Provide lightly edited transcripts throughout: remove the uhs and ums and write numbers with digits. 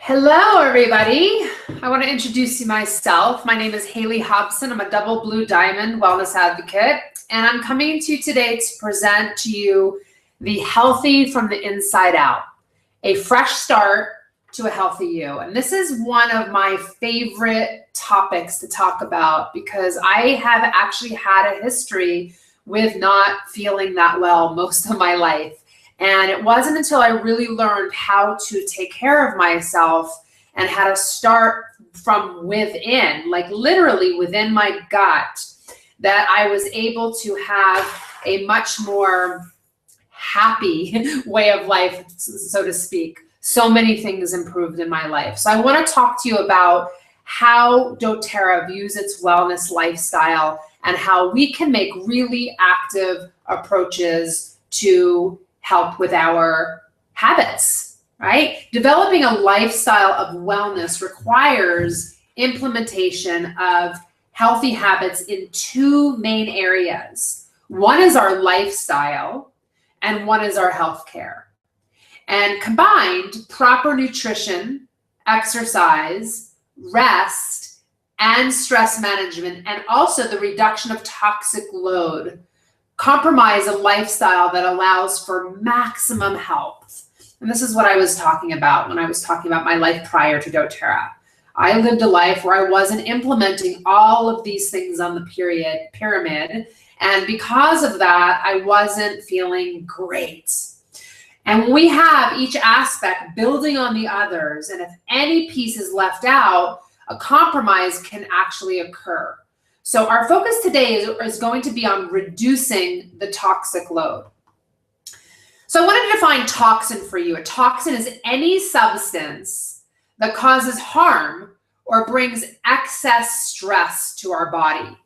Hello, everybody. I want to introduce you myself. My name is Hayley Hobson. I'm a double blue diamond wellness advocate, and I'm coming to you today to present to you the Healthy from the Inside Out, a fresh start to a healthy you. And this is one of my favorite topics to talk about because I have actually had a history with not feeling that well most of my life. And it wasn't until I really learned how to take care of myself and how to start from within, like literally within my gut, that I was able to have a much more happy way of life, so to speak. So many things improved in my life. So I want to talk to you about how dōTERRA views its wellness lifestyle and how we can make really active approaches to help with our habits, right? Developing a lifestyle of wellness requires implementation of healthy habits in two main areas. One is our lifestyle and one is our healthcare. And combined, proper nutrition, exercise, rest, and stress management, and also the reduction of toxic load compromise a lifestyle that allows for maximum health. And this is what I was talking about when I was talking about my life prior to dōTERRA. I lived a life where I wasn't implementing all of these things on the pyramid. And because of that, I wasn't feeling great. And we have each aspect building on the others. And if any piece is left out, a compromise can actually occur. So our focus today is going to be on reducing the toxic load. So I want to define toxin for you. A toxin is any substance that causes harm or brings excess stress to our body.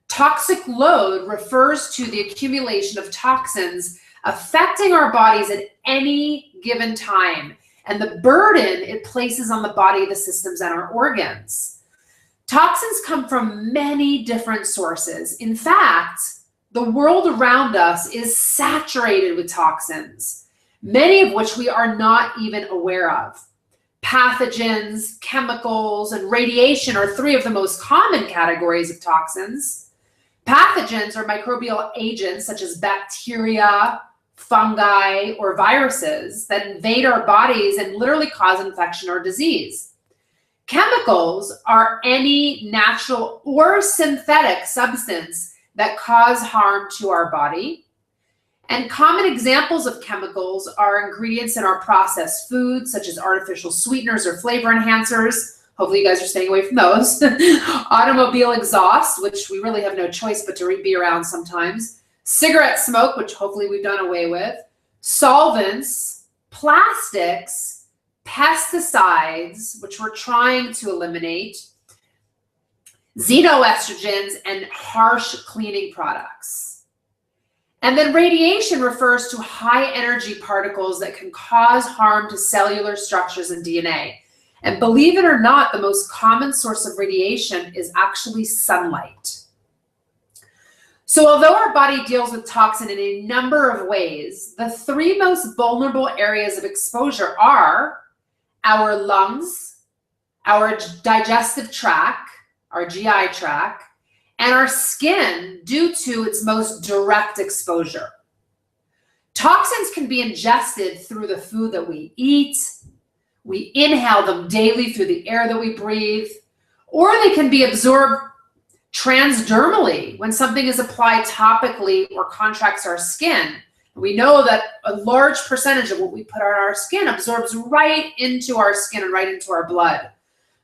Toxic load refers to the accumulation of toxins affecting our bodies at any given time and the burden it places on the body, the systems, and our organs. Toxins come from many different sources. In fact, the world around us is saturated with toxins, many of which we are not even aware of. Pathogens, chemicals, and radiation are three of the most common categories of toxins. Pathogens are microbial agents such as bacteria, fungi, or viruses that invade our bodies and literally cause infection or disease. Chemicals are any natural or synthetic substance that cause harm to our body. And common examples of chemicals are ingredients in our processed foods, such as artificial sweeteners or flavor enhancers. Hopefully you guys are staying away from those. Automobile exhaust, which we really have no choice but to be around sometimes. Cigarette smoke, which hopefully we've done away with. Solvents, plastics, pesticides, which we're trying to eliminate, xenoestrogens, and harsh cleaning products. And then radiation refers to high energy particles that can cause harm to cellular structures and DNA. And believe it or not, the most common source of radiation is actually sunlight. So although our body deals with toxin in a number of ways, the three most vulnerable areas of exposure are our lungs, our digestive tract, our GI tract, and our skin due to its most direct exposure. Toxins can be ingested through the food that we eat, we inhale them daily through the air that we breathe, or they can be absorbed transdermally when something is applied topically or contracts our skin. We know that a large percentage of what we put on our skin absorbs right into our skin and right into our blood.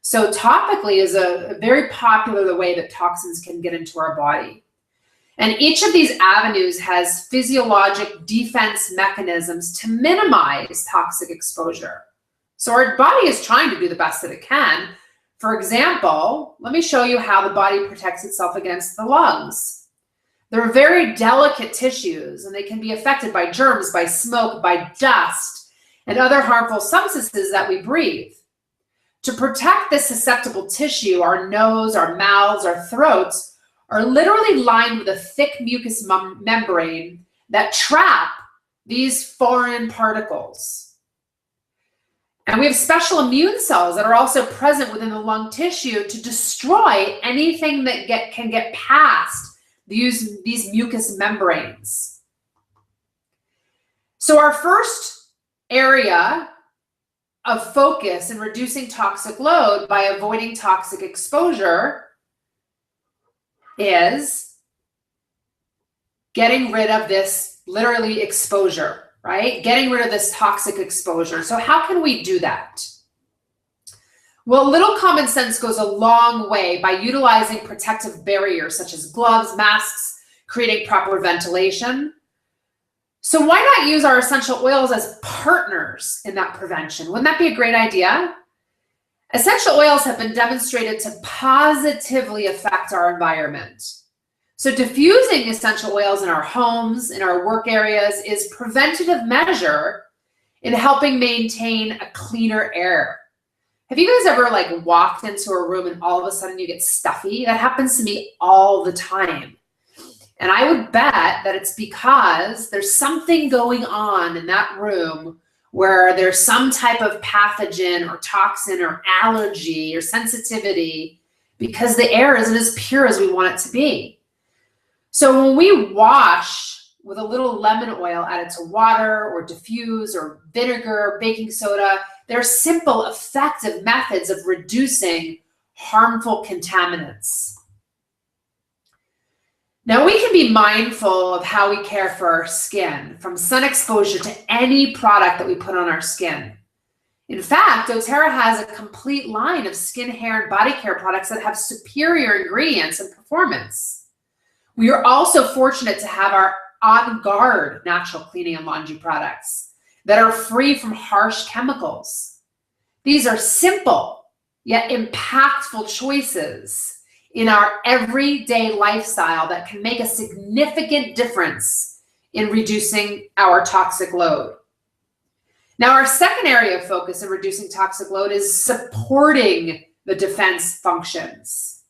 So topically is a very popular way that toxins can get into our body. And each of these avenues has physiologic defense mechanisms to minimize toxic exposure. So our body is trying to do the best that it can. For example, let me show you how the body protects itself against the lungs. They're very delicate tissues and they can be affected by germs, by smoke, by dust, and other harmful substances that we breathe. To protect this susceptible tissue, our nose, our mouths, our throats are literally lined with a thick mucous membrane that trap these foreign particles. And we have special immune cells that are also present within the lung tissue to destroy anything that can get past these mucous membranes. So our first area of focus in reducing toxic load by avoiding toxic exposure is getting rid of this literally exposure, right? Getting rid of this toxic exposure. So how can we do that? Well, a little common sense goes a long way by utilizing protective barriers such as gloves, masks, creating proper ventilation. So why not use our essential oils as partners in that prevention? Wouldn't that be a great idea? Essential oils have been demonstrated to positively affect our environment. So diffusing essential oils in our homes, in our work areas, is a preventative measure in helping maintain a cleaner air. Have you guys ever walked into a room and all of a sudden you get stuffy? That happens to me all the time. And I would bet that it's because there's something going on in that room where there's some type of pathogen or toxin or allergy or sensitivity because the air isn't as pure as we want it to be. So when we wash with a little lemon oil added to water or diffuse or vinegar, baking soda, there are simple, effective methods of reducing harmful contaminants. Now we can be mindful of how we care for our skin, from sun exposure to any product that we put on our skin. In fact, dōTERRA has a complete line of skin, hair, and body care products that have superior ingredients and performance. We are also fortunate to have our On Guard natural cleaning and laundry products that are free from harsh chemicals. These are simple yet impactful choices in our everyday lifestyle that can make a significant difference in reducing our toxic load. Now, our second area of focus in reducing toxic load is supporting the defense functions.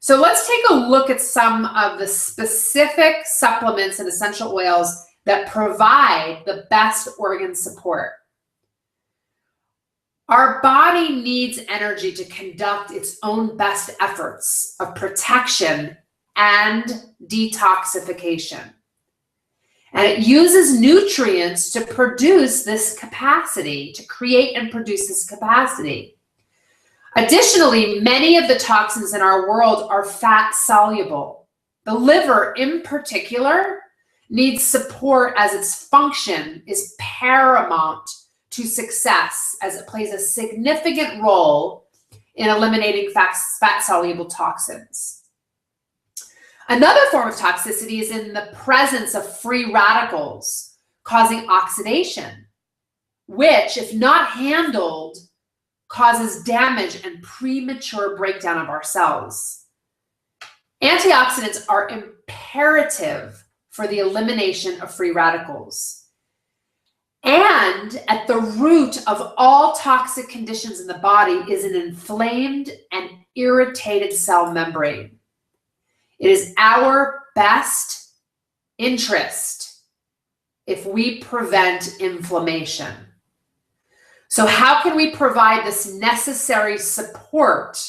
So let's take a look at some of the specific supplements and essential oils that provide the best organ support. Our body needs energy to conduct its own best efforts of protection and detoxification. And it uses nutrients to produce this capacity, to create and produce this capacity. Additionally, many of the toxins in our world are fat soluble. The liver in particular needs support as its function is paramount to success, as it plays a significant role in eliminating fat-soluble toxins. Another form of toxicity is in the presence of free radicals causing oxidation, which, if not handled, causes damage and premature breakdown of our cells. Antioxidants are imperative for the elimination of free radicals. And at the root of all toxic conditions in the body is an inflamed and irritated cell membrane. It is our best interest if we prevent inflammation. So how can we provide this necessary support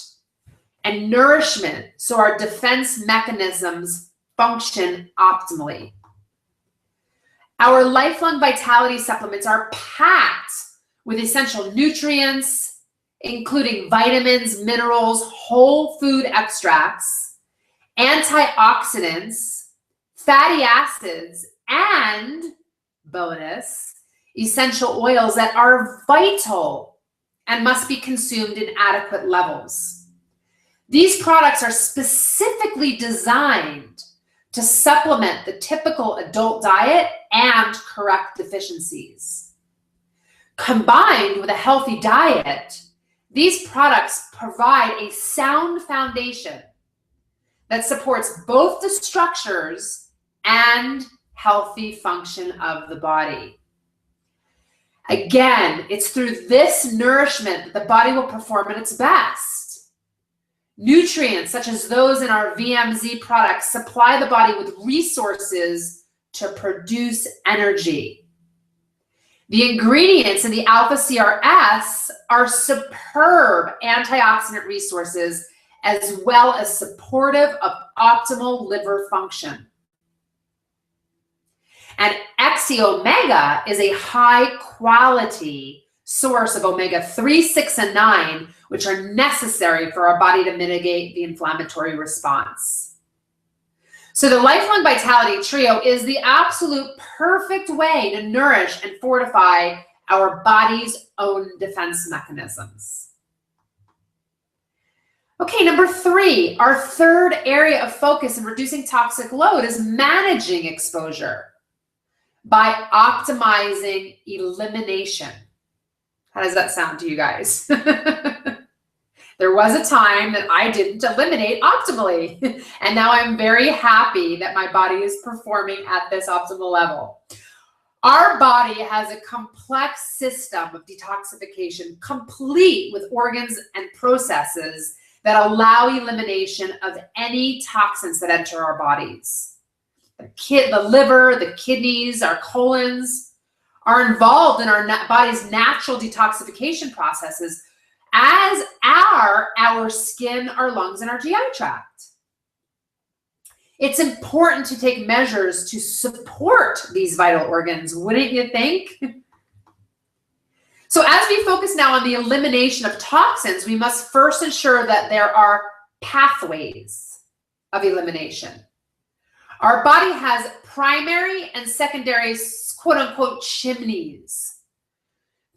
and nourishment so our defense mechanisms function optimally? Our lifelong vitality supplements are packed with essential nutrients, including vitamins, minerals, whole food extracts, antioxidants, fatty acids, and bonus, essential oils that are vital and must be consumed in adequate levels. These products are specifically designed to supplement the typical adult diet and correct deficiencies. Combined with a healthy diet, these products provide a sound foundation that supports both the structures and healthy function of the body. Again, it's through this nourishment that the body will perform at its best. Nutrients such as those in our VMZ products supply the body with resources to produce energy. The ingredients in the alpha CRS are superb antioxidant resources as well as supportive of optimal liver function. And XE-omega is a high quality source of omega-3, 6, and 9, which are necessary for our body to mitigate the inflammatory response. So the Lifelong Vitality Trio is the absolute perfect way to nourish and fortify our body's own defense mechanisms. Okay, number 3, our third area of focus in reducing toxic load is managing exposure by optimizing elimination. How does that sound to you guys? There was a time that I didn't eliminate optimally, and now I'm very happy that my body is performing at this optimal level. Our body has a complex system of detoxification, complete with organs and processes that allow elimination of any toxins that enter our bodies. The liver, the kidneys, our colons are involved in our body's natural detoxification processes, as are our skin, our lungs, and our GI tract. It's important to take measures to support these vital organs, wouldn't you think? So as we focus now on the elimination of toxins, we must first ensure that there are pathways of elimination. Our body has primary and secondary, quote unquote, chimneys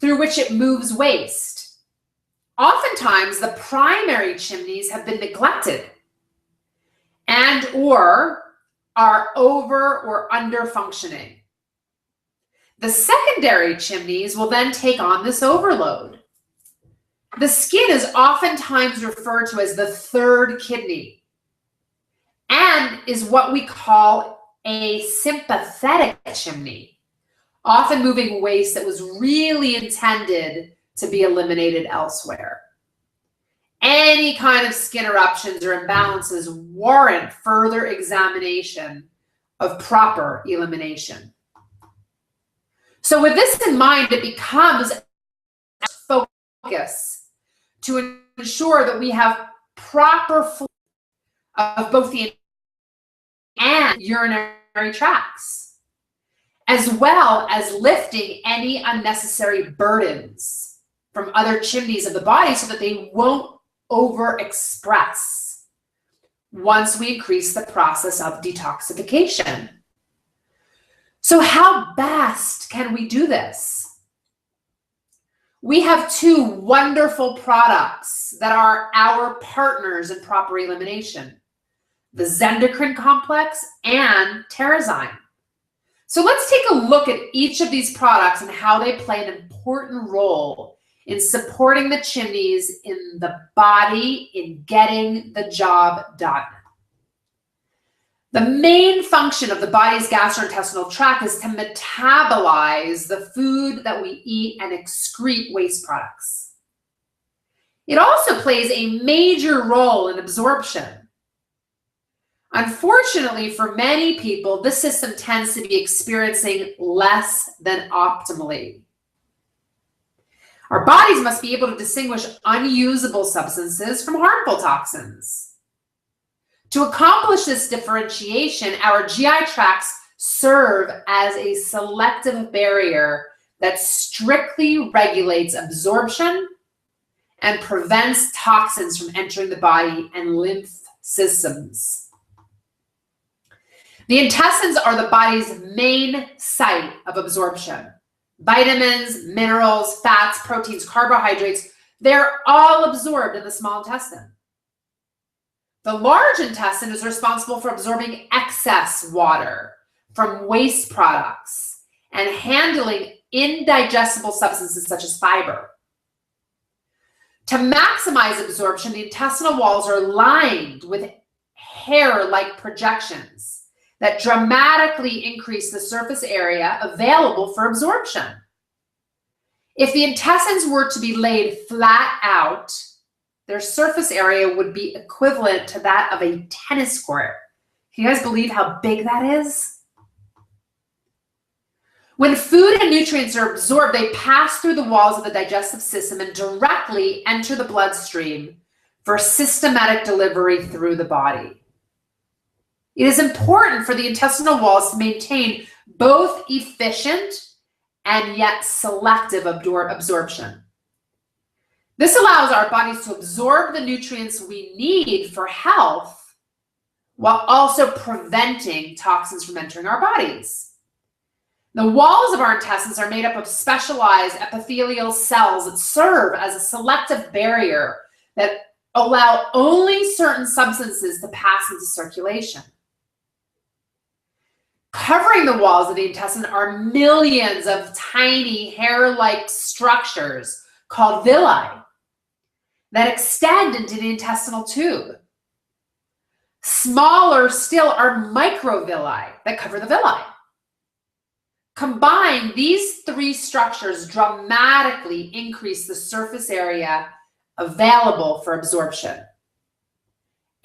through which it moves waste. Oftentimes, the primary chimneys have been neglected and or are over or under functioning. The secondary chimneys will then take on this overload. The skin is oftentimes referred to as the third kidney and is what we call a sympathetic chimney, often moving waste that was really intended to be eliminated elsewhere. Any kind of skin eruptions or imbalances warrant further examination of proper elimination. So with this in mind, it becomes a focus to ensure that we have proper flow of both the and urinary tracts, as well as lifting any unnecessary burdens from other chimneys of the body so that they won't overexpress once we increase the process of detoxification. So how best can we do this? We have 2 wonderful products that are our partners in proper elimination, the Zendocrine Complex and TerraZyme. So let's take a look at each of these products and how they play an important role in supporting the chimneys in the body in getting the job done. The main function of the body's gastrointestinal tract is to metabolize the food that we eat and excrete waste products. It also plays a major role in absorption. Unfortunately, for many people, this system tends to be experiencing less than optimally. Our bodies must be able to distinguish unusable substances from harmful toxins. To accomplish this differentiation, our GI tracts serve as a selective barrier that strictly regulates absorption and prevents toxins from entering the body and lymph systems. The intestines are the body's main site of absorption. Vitamins, minerals, fats, proteins, carbohydrates, they're all absorbed in the small intestine. The large intestine is responsible for absorbing excess water from waste products and handling indigestible substances such as fiber. To maximize absorption, the intestinal walls are lined with hair-like projections that dramatically increase the surface area available for absorption. If the intestines were to be laid flat out, their surface area would be equivalent to that of a tennis court. Can you guys believe how big that is? When food and nutrients are absorbed, they pass through the walls of the digestive system and directly enter the bloodstream for systematic delivery through the body. It is important for the intestinal walls to maintain both efficient and yet selective absorption. This allows our bodies to absorb the nutrients we need for health while also preventing toxins from entering our bodies. The walls of our intestines are made up of specialized epithelial cells that serve as a selective barrier that allow only certain substances to pass into circulation. Covering the walls of the intestine are millions of tiny hair-like structures called villi that extend into the intestinal tube. Smaller still are microvilli that cover the villi. Combined, these three structures dramatically increase the surface area available for absorption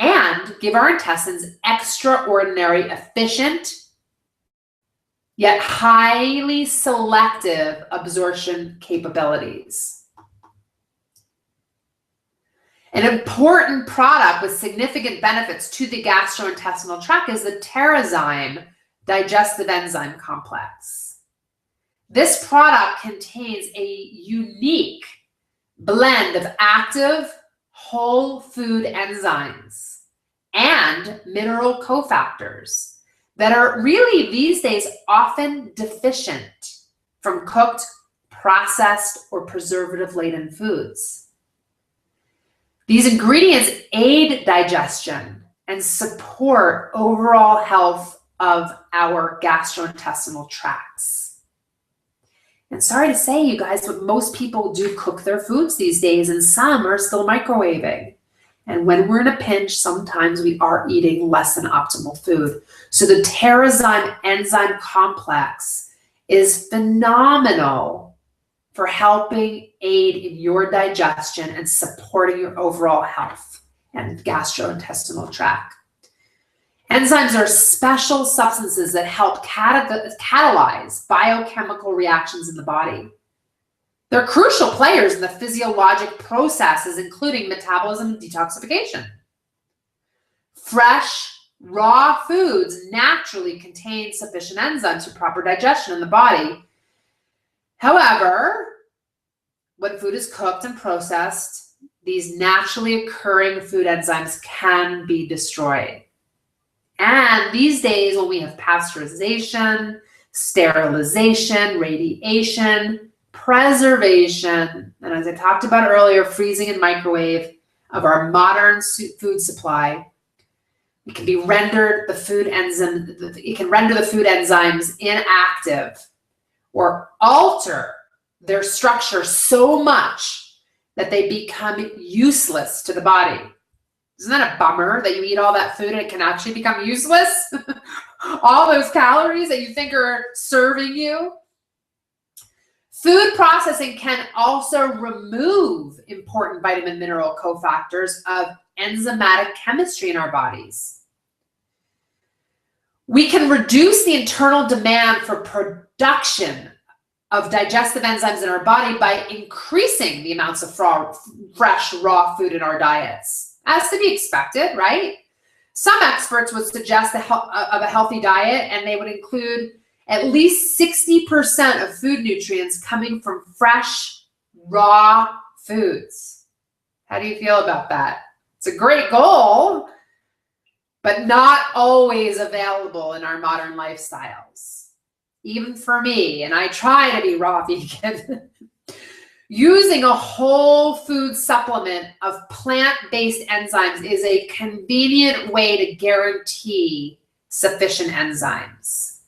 and give our intestines extraordinary efficient yet highly selective absorption capabilities. An important product with significant benefits to the gastrointestinal tract is the TerraZyme digestive enzyme complex. This product contains a unique blend of active whole food enzymes and mineral cofactors that are really these days often deficient from cooked, processed, or preservative-laden foods. These ingredients aid digestion and support overall health of our gastrointestinal tracts. And sorry to say, you guys, but most people do cook their foods these days, and some are still microwaving. And when we're in a pinch, sometimes we are eating less than optimal food. So the TerraZyme enzyme complex is phenomenal for helping aid in your digestion and supporting your overall health and gastrointestinal tract. Enzymes are special substances that help catalyze biochemical reactions in the body. They're crucial players in the physiologic processes, including metabolism and detoxification. Fresh, raw foods naturally contain sufficient enzymes for proper digestion in the body. However, when food is cooked and processed, these naturally occurring food enzymes can be destroyed. And these days, when we have pasteurization, sterilization, radiation, preservation, and as I talked about earlier, freezing and microwave of our modern food supply, it can be rendered it can render the food enzymes inactive or alter their structure so much that they become useless to the body. Isn't that a bummer that you eat all that food and it can actually become useless? All those calories that you think are serving you. Food processing can also remove important vitamin mineral cofactors of enzymatic chemistry in our bodies. We can reduce the internal demand for production of digestive enzymes in our body by increasing the amounts of fresh, raw food in our diets. As to be expected, right? Some experts would suggest of a healthy diet, and they would include at least 60% of food nutrients coming from fresh, raw foods. How do you feel about that? It's a great goal, but not always available in our modern lifestyles. Even for me, and I try to be raw vegan. Using a whole food supplement of plant-based enzymes is a convenient way to guarantee sufficient enzymes.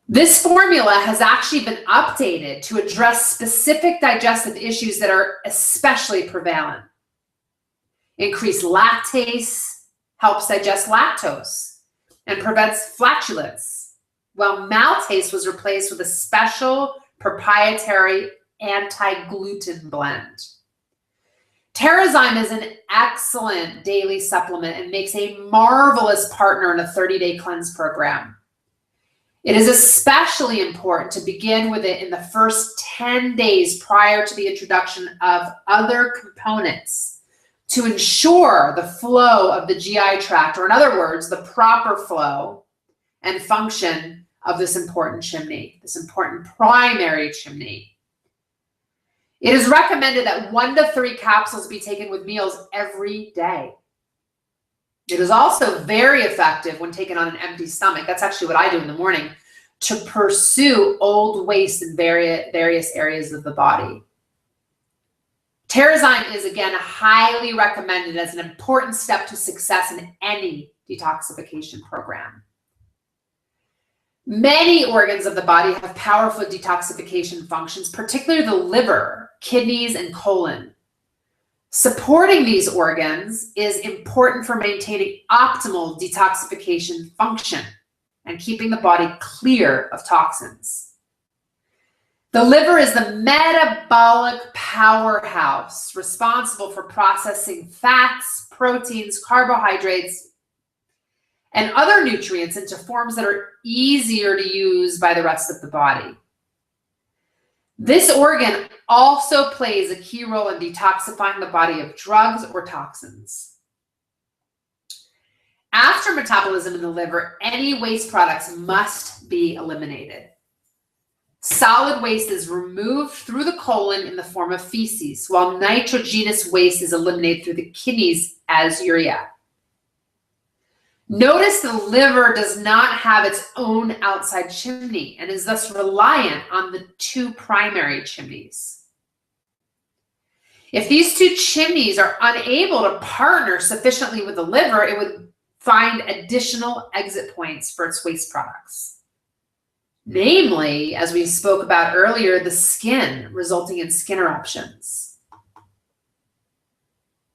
This formula has actually been updated to address specific digestive issues that are especially prevalent. Increased lactase helps digest lactose and prevents flatulence, while maltase was replaced with a special proprietary anti-gluten blend. TerraZyme is an excellent daily supplement and makes a marvelous partner in a 30-day cleanse program. It is especially important to begin with it in the first 10 days prior to the introduction of other components to ensure the flow of the GI tract, or in other words, the proper flow and function of this important chimney, this important primary chimney. It is recommended that 1 to 3 capsules be taken with meals every day. It is also very effective when taken on an empty stomach. That's actually what I do in the morning to pursue old waste in various areas of the body. TerraZyme is, again, highly recommended as an important step to success in any detoxification program. Many organs of the body have powerful detoxification functions, particularly the liver, kidneys, and colon. Supporting these organs is important for maintaining optimal detoxification function and keeping the body clear of toxins. The liver is the metabolic powerhouse responsible for processing fats, proteins, carbohydrates, and other nutrients into forms that are easier to use by the rest of the body. This organ also plays a key role in detoxifying the body of drugs or toxins. After metabolism in the liver, any waste products must be eliminated. Solid waste is removed through the colon in the form of feces, while nitrogenous waste is eliminated through the kidneys as urea. Notice the liver does not have its own outside chimney and is thus reliant on the 2 primary chimneys. If these 2 chimneys are unable to partner sufficiently with the liver, it would find additional exit points for its waste products. Namely, as we spoke about earlier, the skin, resulting in skin eruptions.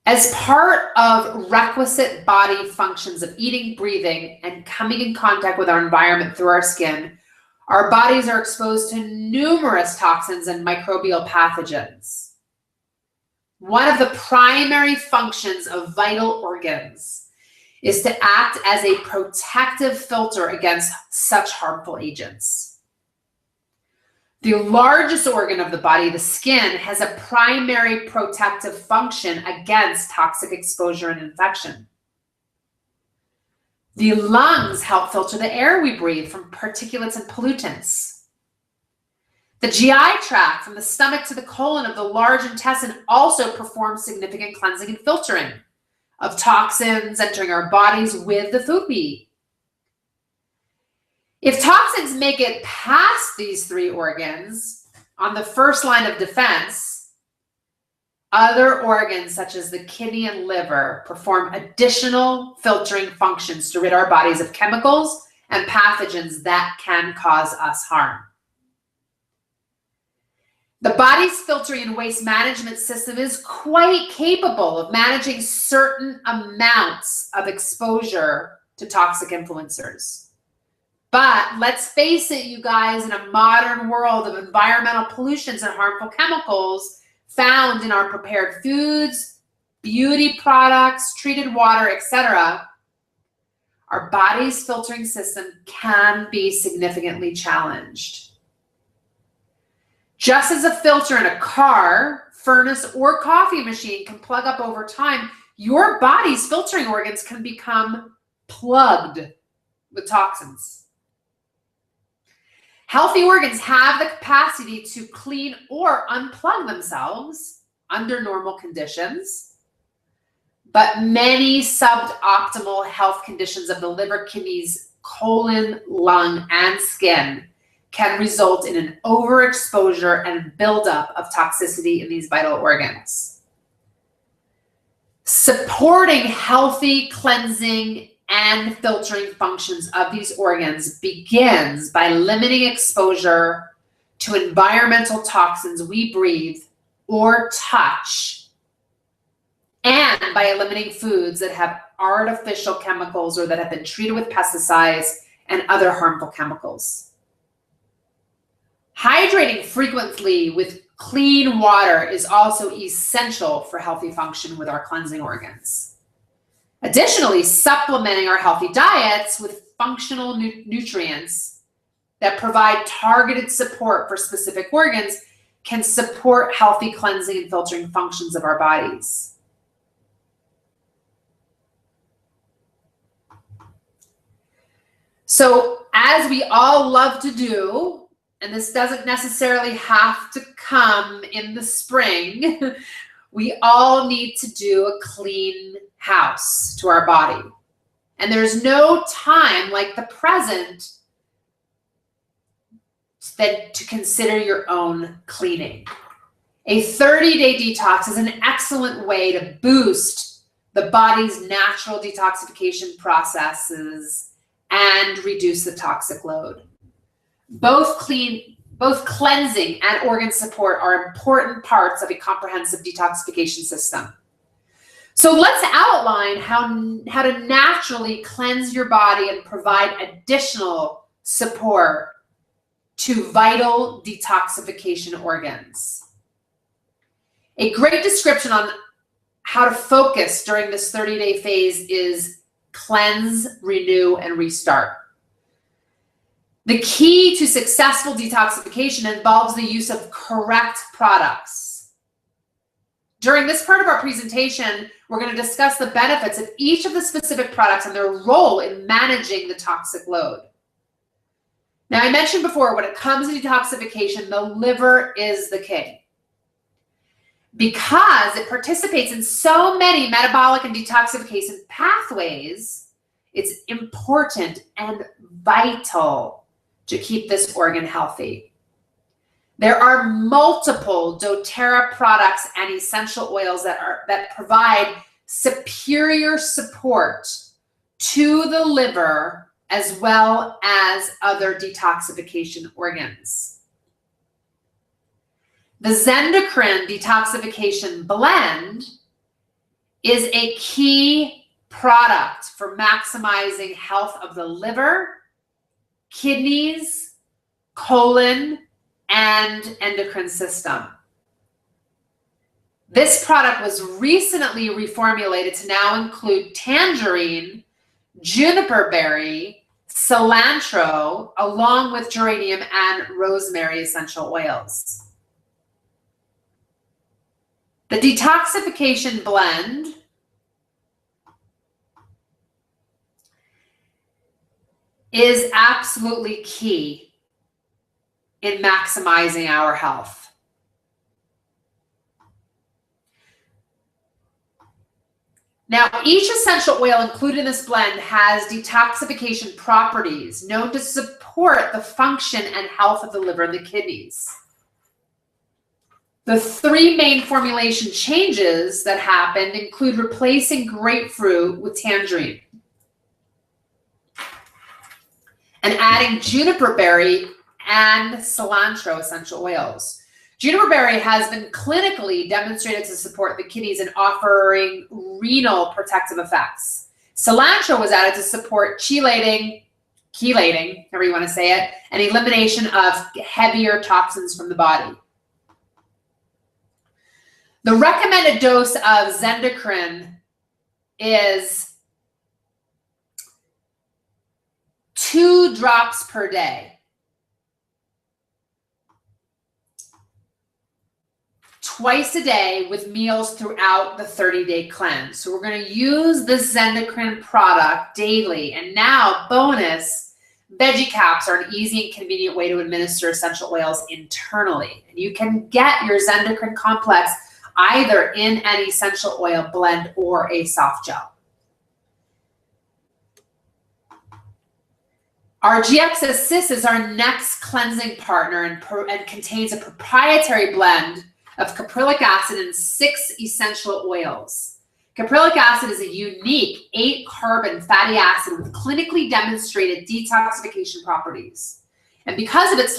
As part of requisite body functions of eating, breathing, and coming in contact with our environment through our skin, our bodies are exposed to numerous toxins and microbial pathogens. One of the primary functions of vital organs is to act as a protective filter against such harmful agents. The largest organ of the body, the skin, has a primary protective function against toxic exposure and infection. The lungs help filter the air we breathe from particulates and pollutants. The GI tract, from the stomach to the colon of the large intestine, also performs significant cleansing and filtering of toxins entering our bodies with the food we eat. If toxins make it past these 3 organs on the first line of defense, other organs such as the kidney and liver perform additional filtering functions to rid our bodies of chemicals and pathogens that can cause us harm. The body's filtering and waste management system is quite capable of managing certain amounts of exposure to toxic influencers. But let's face it, you guys, in a modern world of environmental pollutions and harmful chemicals found in our prepared foods, beauty products, treated water, etc., our body's filtering system can be significantly challenged. Just as a filter in a car, furnace, or coffee machine can plug up over time, your body's filtering organs can become plugged with toxins. Healthy organs have the capacity to clean or unplug themselves under normal conditions, but many suboptimal health conditions of the liver, kidneys, colon, lung, and skin can result in an overexposure and buildup of toxicity in these vital organs. Supporting healthy cleansing and filtering functions of these organs begins by limiting exposure to environmental toxins we breathe or touch, and by eliminating foods that have artificial chemicals or that have been treated with pesticides and other harmful chemicals. Hydrating frequently with clean water is also essential for healthy function with our cleansing organs. Additionally, supplementing our healthy diets with functional nutrients that provide targeted support for specific organs can support healthy cleansing and filtering functions of our bodies. So as we all love to do, and this doesn't necessarily have to come in the spring, we all need to do a clean house to our body. And there's no time like the present than to consider your own cleaning. A 30-day detox is an excellent way to boost the body's natural detoxification processes and reduce the toxic load. Both cleansing and organ support are important parts of a comprehensive detoxification system. So let's outline how to naturally cleanse your body and provide additional support to vital detoxification organs. A great description on how to focus during this 30-day phase is cleanse, renew, and restart. The key to successful detoxification involves the use of correct products. During this part of our presentation, we're going to discuss the benefits of each of the specific products and their role in managing the toxic load. Now, I mentioned before, when it comes to detoxification, the liver is the king. Because it participates in so many metabolic and detoxification pathways, it's important and vital to keep this organ healthy. There are multiple dōTERRA products and essential oils that provide superior support to the liver as well as other detoxification organs. The Zendocrine Detoxification Blend is a key product for maximizing health of the liver, kidneys, colon, and endocrine system. This product was recently reformulated to now include tangerine, juniper berry, cilantro, along with geranium and rosemary essential oils. The detoxification blend is absolutely key in maximizing our health. Now, each essential oil included in this blend has detoxification properties known to support the function and health of the liver and the kidneys. The three main formulation changes that happened include replacing grapefruit with tangerine and adding juniper berry and cilantro essential oils. Juniper berry has been clinically demonstrated to support the kidneys in offering renal protective effects. Cilantro was added to support chelating, however you want to say it, and elimination of heavier toxins from the body. The recommended dose of Zendocrine is 2 drops per day. Twice a day with meals throughout the 30-day cleanse. So we're going to use this Zendocrine product daily. And now, bonus, veggie caps are an easy and convenient way to administer essential oils internally. And you can get your Zendocrine Complex either in an essential oil blend or a soft gel. Our GX Assist is our next cleansing partner and contains a proprietary blend of caprylic acid and 6 essential oils. Caprylic acid is a unique 8-carbon fatty acid with clinically demonstrated detoxification properties. And because of its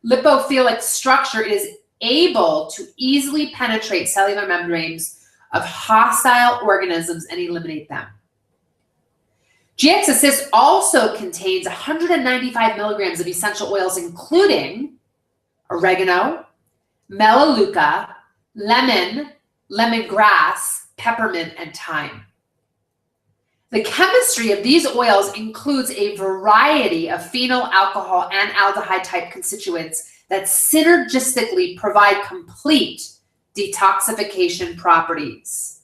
lipophilic structure, it is able to easily penetrate cellular membranes of hostile organisms and eliminate them. GX Assist also contains 195 milligrams of essential oils, including oregano, Melaleuca, lemon, lemongrass, peppermint, and thyme. The chemistry of these oils includes a variety of phenyl, alcohol, and aldehyde type constituents that synergistically provide complete detoxification properties.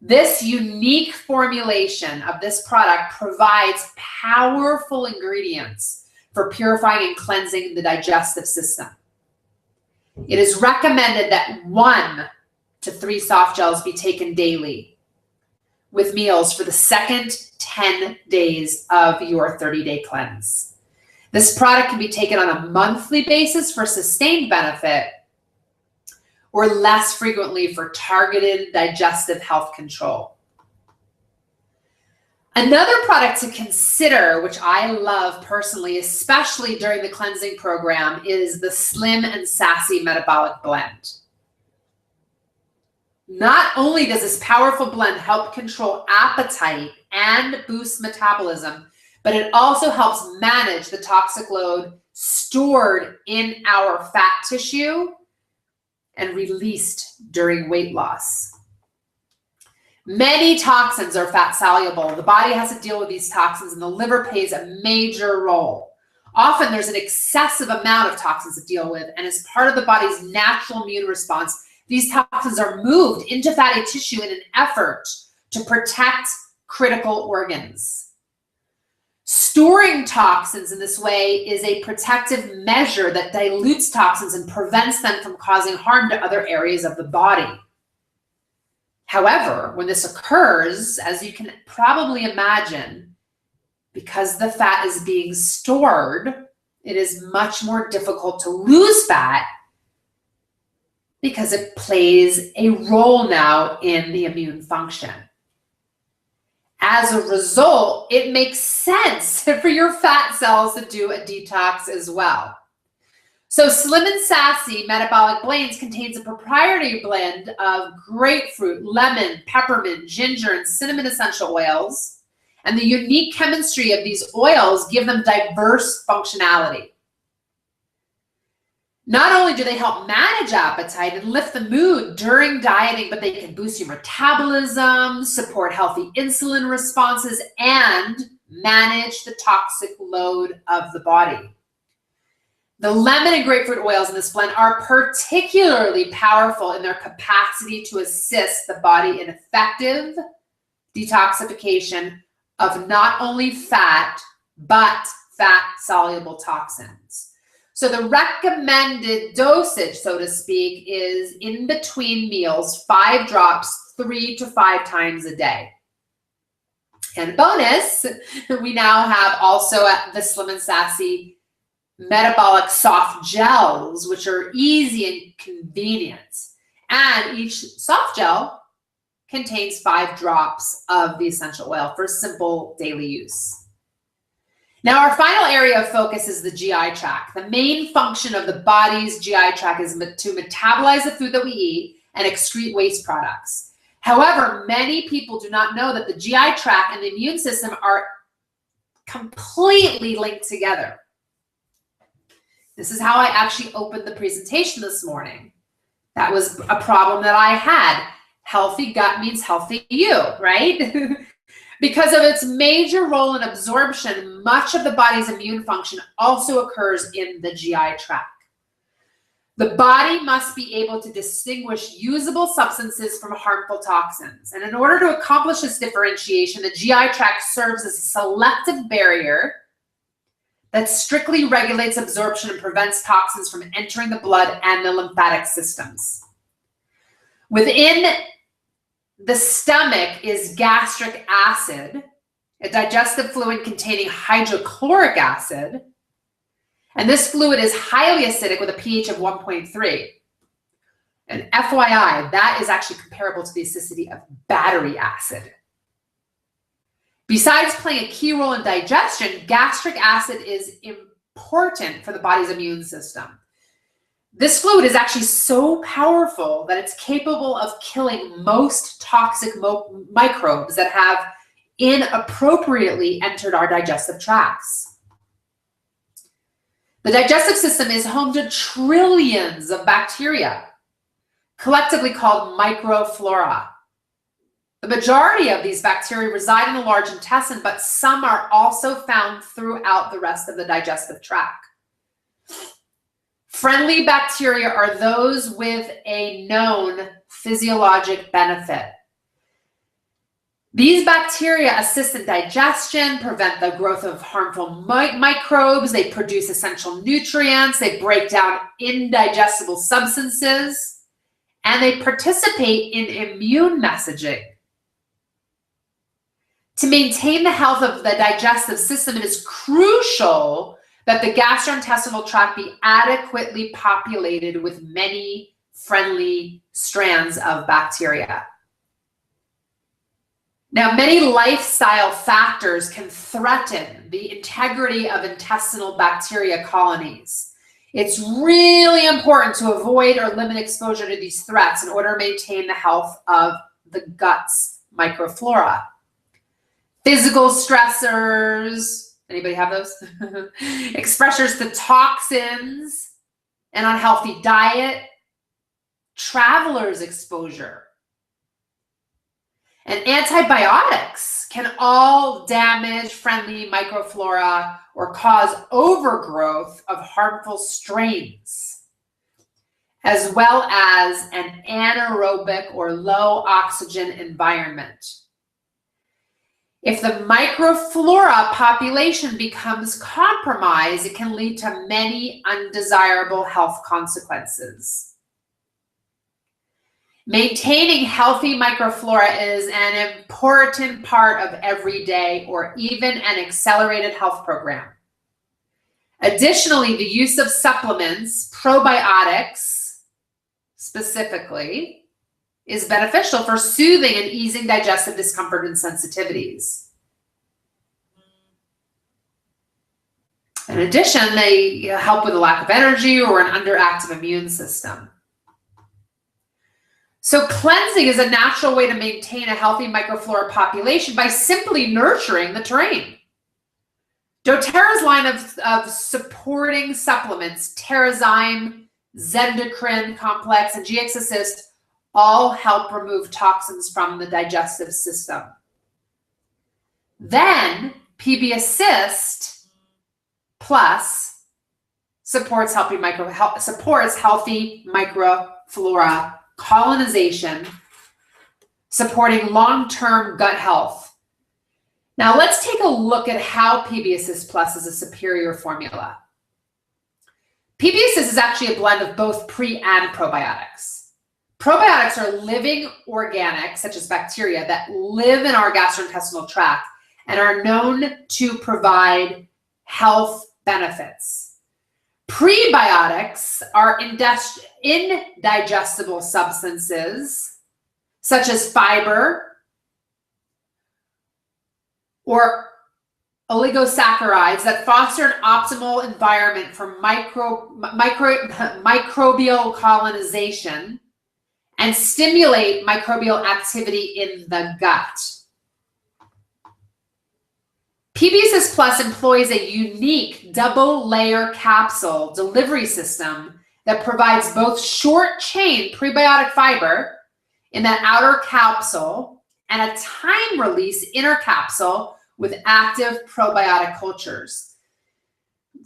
This unique formulation of this product provides powerful ingredients for purifying and cleansing the digestive system. It is recommended that 1 to 3 soft gels be taken daily with meals for the second 10 days of your 30-day cleanse. This product can be taken on a monthly basis for sustained benefit or less frequently for targeted digestive health control. Another product to consider, which I love personally, especially during the cleansing program, is the Slim and Sassy Metabolic Blend. Not only does this powerful blend help control appetite and boost metabolism, but it also helps manage the toxic load stored in our fat tissue and released during weight loss. Many toxins are fat soluble. The body has to deal with these toxins, and the liver plays a major role. Often there's an excessive amount of toxins to deal with, and as part of the body's natural immune response, these toxins are moved into fatty tissue in an effort to protect critical organs. Storing toxins in this way is a protective measure that dilutes toxins and prevents them from causing harm to other areas of the body. However, when this occurs, as you can probably imagine, because the fat is being stored, it is much more difficult to lose fat because it plays a role now in the immune function. As a result, it makes sense for your fat cells to do a detox as well. So Slim and Sassy Metabolic Blends contains a proprietary blend of grapefruit, lemon, peppermint, ginger, and cinnamon essential oils. And the unique chemistry of these oils give them diverse functionality. Not only do they help manage appetite and lift the mood during dieting, but they can boost your metabolism, support healthy insulin responses, and manage the toxic load of the body. The lemon and grapefruit oils in this blend are particularly powerful in their capacity to assist the body in effective detoxification of not only fat, but fat-soluble toxins. So the recommended dosage, so to speak, is in between meals, 5 drops, 3 to 5 times a day. And bonus, we now have also the Slim and Sassy Metabolic soft gels, which are easy and convenient. And each soft gel contains 5 drops of the essential oil for simple daily use. Now, our final area of focus is the GI tract. The main function of the body's GI tract is to metabolize the food that we eat and excrete waste products. However, many people do not know that the GI tract and the immune system are completely linked together. This is how I actually opened the presentation this morning. That was a problem that I had. Healthy gut means healthy you, right? Because of its major role in absorption, much of the body's immune function also occurs in the GI tract. The body must be able to distinguish usable substances from harmful toxins. And in order to accomplish this differentiation, the GI tract serves as a selective barrier that strictly regulates absorption and prevents toxins from entering the blood and the lymphatic systems. Within the stomach is gastric acid, a digestive fluid containing hydrochloric acid. And this fluid is highly acidic with a pH of 1.3. And FYI, that is actually comparable to the acidity of battery acid. Besides playing a key role in digestion, gastric acid is important for the body's immune system. This fluid is actually so powerful that it's capable of killing most toxic microbes that have inappropriately entered our digestive tracts. The digestive system is home to trillions of bacteria, collectively called microflora. The majority of these bacteria reside in the large intestine, but some are also found throughout the rest of the digestive tract. Friendly bacteria are those with a known physiologic benefit. These bacteria assist in digestion, prevent the growth of harmful microbes, they produce essential nutrients, they break down indigestible substances, and they participate in immune messaging. To maintain the health of the digestive system, it is crucial that the gastrointestinal tract be adequately populated with many friendly strands of bacteria. Now, many lifestyle factors can threaten the integrity of intestinal bacteria colonies. It's really important to avoid or limit exposure to these threats in order to maintain the health of the gut's microflora. Physical stressors, anybody have those? Exposures to toxins, an unhealthy diet, traveler's exposure, and antibiotics can all damage friendly microflora or cause overgrowth of harmful strains, as well as an anaerobic or low oxygen environment. If the microflora population becomes compromised, it can lead to many undesirable health consequences. Maintaining healthy microflora is an important part of everyday or even an accelerated health program. Additionally, the use of supplements, probiotics specifically, is beneficial for soothing and easing digestive discomfort and sensitivities. In addition, they help with a lack of energy or an underactive immune system. So cleansing is a natural way to maintain a healthy microflora population by simply nurturing the terrain. dōTERRA's line of supporting supplements, TerraZyme, Zendocrine Complex, and GX Assist, all help remove toxins from the digestive system. Then PB Assist Plus supports healthy microflora colonization, supporting long-term gut health. Now let's take a look at how PB Assist Plus is a superior formula. PB Assist is actually a blend of both pre and probiotics. Probiotics are living organics, such as bacteria, that live in our gastrointestinal tract and are known to provide health benefits. Prebiotics are indigestible substances, such as fiber or oligosaccharides that foster an optimal environment for microbial colonization and stimulate microbial activity in the gut. PB Assist Plus employs a unique double-layer capsule delivery system that provides both short-chain prebiotic fiber in that outer capsule and a time-release inner capsule with active probiotic cultures.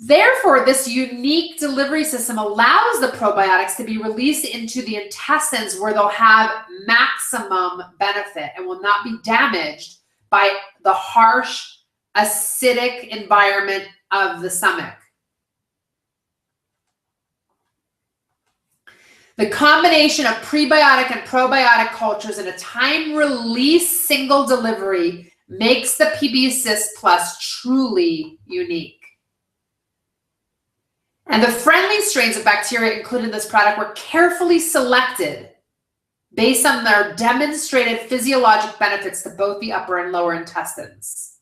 Therefore, this unique delivery system allows the probiotics to be released into the intestines where they'll have maximum benefit and will not be damaged by the harsh, acidic environment of the stomach. The combination of prebiotic and probiotic cultures in a time-release single delivery makes the PB Assist Plus truly unique. And the friendly strains of bacteria included in this product were carefully selected based on their demonstrated physiologic benefits to both the upper and lower intestines.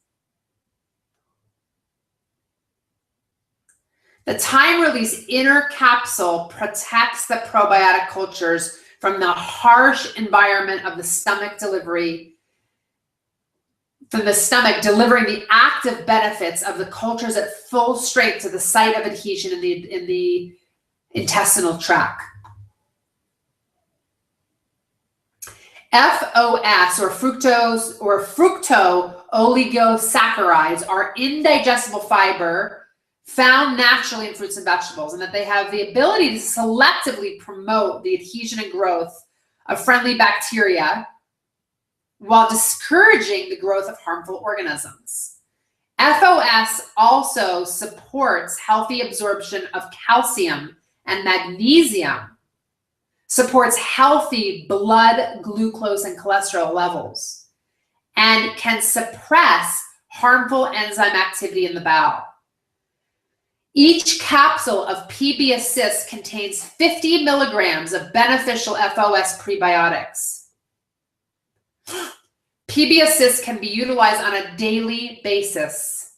The time-release inner capsule protects the probiotic cultures from the harsh environment of the stomach delivery, from the stomach delivering the active benefits of the cultures at full strength to the site of adhesion in the intestinal tract. FOS, or fructose or fructo-oligosaccharides, are indigestible fiber found naturally in fruits and vegetables, and that they have the ability to selectively promote the adhesion and growth of friendly bacteria while discouraging the growth of harmful organisms. FOS also supports healthy absorption of calcium and magnesium, supports healthy blood glucose and cholesterol levels, and can suppress harmful enzyme activity in the bowel. Each capsule of PB Assist contains 50 milligrams of beneficial FOS prebiotics. PB Assist can be utilized on a daily basis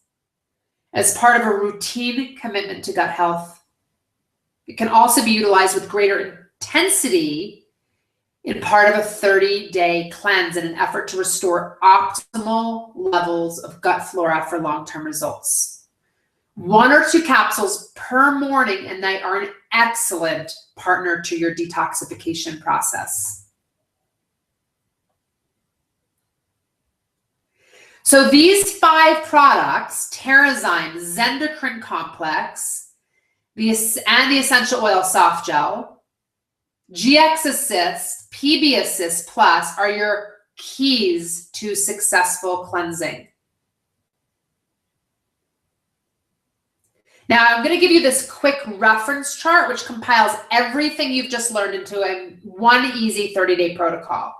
as part of a routine commitment to gut health. It can also be utilized with greater intensity in part of a 30-day cleanse in an effort to restore optimal levels of gut flora for long-term results. 1 or 2 capsules per morning and night are an excellent partner to your detoxification process. So these 5 products, TerraZyme, Zendocrine Complex, and the Essential Oil Softgel, GX Assist, PB Assist Plus, are your keys to successful cleansing. Now, I'm going to give you this quick reference chart, which compiles everything you've just learned into one easy 30-day protocol.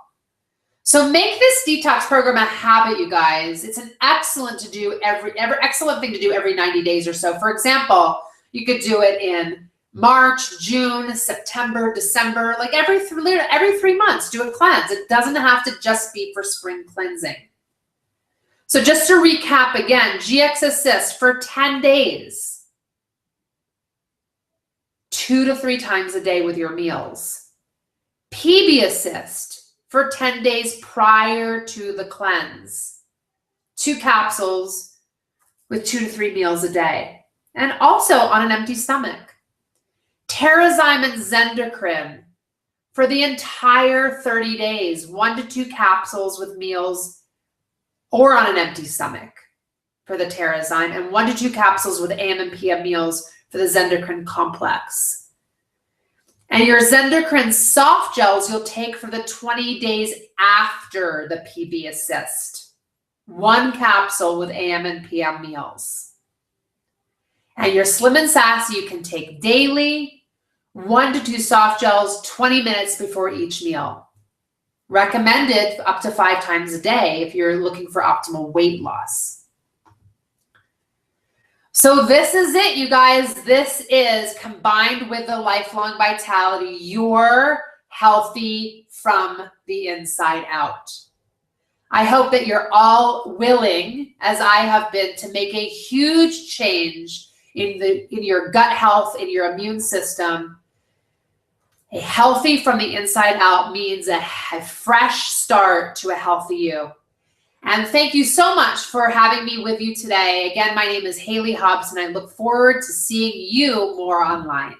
So make this detox program a habit, you guys. It's an excellent thing to do every 90 days or so. For example, you could do it in March, June, September, December, like every 3 months, do a cleanse. It doesn't have to just be for spring cleansing. So just to recap again, GX Assist for 10 days. 2 to 3 times a day with your meals. PB Assist for 10 days prior to the cleanse. 2 capsules with 2 to 3 meals a day. And also on an empty stomach. TerraZyme and Zendocrine for the entire 30 days. 1 to 2 capsules with meals or on an empty stomach for the TerraZyme. And 1 to 2 capsules with AM and PM meals for the Zendocrine Complex. And your Zendocrine soft gels you'll take for the 20 days after the PB Assist. 1 capsule with AM and PM meals. And your Slim and Sassy you can take daily, 1 to 2 soft gels 20 minutes before each meal. Recommended up to 5 times a day if you're looking for optimal weight loss. So this is it, you guys. This is, combined with the lifelong vitality, you're healthy from the inside out. I hope that you're all willing, as I have been, to make a huge change in your gut health, in your immune system. A healthy from the inside out means a fresh start to a healthy you. And thank you so much for having me with you today. Again, my name is Hayley Hobson. I look forward to seeing you more online.